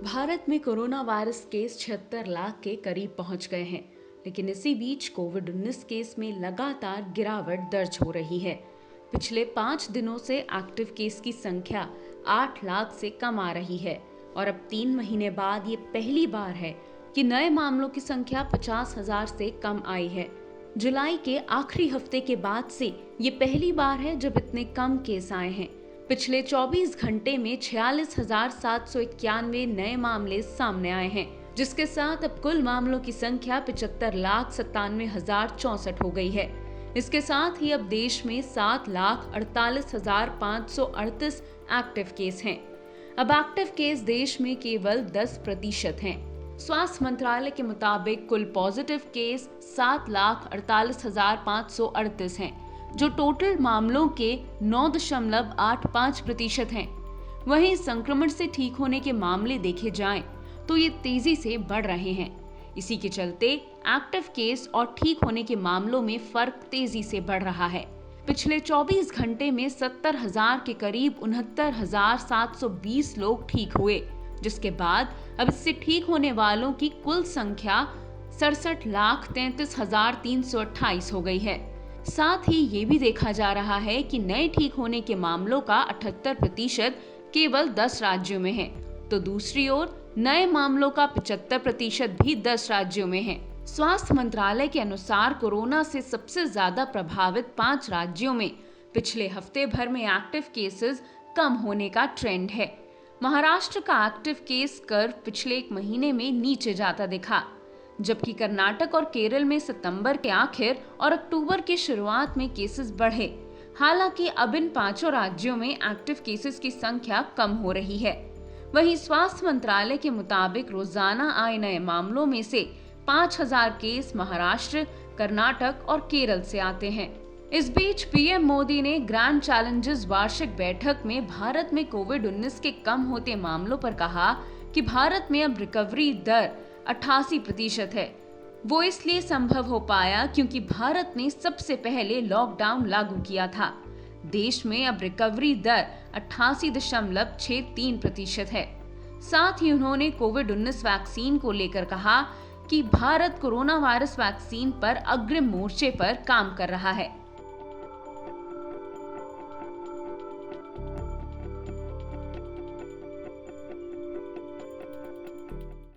भारत में corona virus case 76 lakh के करीब पहुंच गए हैं, लेकिन इसी बीच कोविड-19 केस में लगातार गिरावट दर्ज हो रही है। पिछले 5 दिनों से एक्टिव केस की संख्या 8 लाख से कम आ रही है और अब 3 महीने बाद ये पहली बार है कि नए मामलों की संख्या 50,000 से कम आई है। जुलाई के आखिरी हफ्ते के बाद से ये पहली बार है जब इतने कम केस आए हैं। पिछले 24 घंटे में 46,791 नए मामले सामने आए हैं, जिसके साथ अब कुल मामलों की संख्या 75,97,064 हो गई है। इसके साथ ही अब देश में 7,48,538 एक्टिव केस हैं। अब एक्टिव केस देश में केवल 10% हैं। स्वास्थ्य मंत्रालय के मुताबिक कुल पॉजिटिव केस 7,48,538 हैं, जो टोटल मामलों के 9.85% हैं। वहीं संक्रमण से ठीक होने के मामले देखे जाएं तो ये तेजी से बढ़ रहे हैं। इसी के चलते एक्टिव केस और ठीक होने के मामलों में फर्क तेजी से बढ़ रहा है। पिछले 24 घंटे में 70,000 के करीब 69,720 लोग ठीक हुए, जिसके बाद अब इससे ठीक होने वालों की कुल संख्या 67,33,328 हो गई है। साथ ही ये भी देखा जा रहा है कि नए ठीक होने के मामलों का 78% केवल 10 राज्यों में है, तो दूसरी ओर नए मामलों का 75% भी 10 राज्यों में है। स्वास्थ्य मंत्रालय के अनुसार कोरोना से सबसे ज्यादा प्रभावित 5 राज्यों में पिछले हफ्ते भर में एक्टिव केसेस कम होने का ट्रेंड है। महाराष्ट्र का एक्टिव केस कर्व पिछले 1 महीने में नीचे जाता दिखा, जबकि कर्नाटक और केरल में सितंबर के आखिर और अक्टूबर की शुरुआत में केसेस बढ़े। हालांकि अब इन 5 राज्यों में एक्टिव केसेस की संख्या कम हो रही है। वहीं स्वास्थ्य मंत्रालय के मुताबिक रोजाना आए नए मामलों में से 5,000 केस महाराष्ट्र, कर्नाटक और केरल से आते हैं। इस बीच पीएम मोदी ने ग्रैंड चैलेंजेस वार्षिक बैठक में भारत में कोविड-19 के कम होते मामलों पर कहा कि भारत में अब रिकवरी दर 88% है। वो इसलिए संभव हो पाया क्योंकि भारत ने सबसे पहले लॉकडाउन लागू किया था। देश में अब रिकवरी दर 88.63% है। साथ ही उन्होंने कोविड-19 वैक्सीन को लेकर कहा कि भारत कोरोना वायरस वैक्सीन पर अग्रिम मोर्चे पर काम कर रहा है।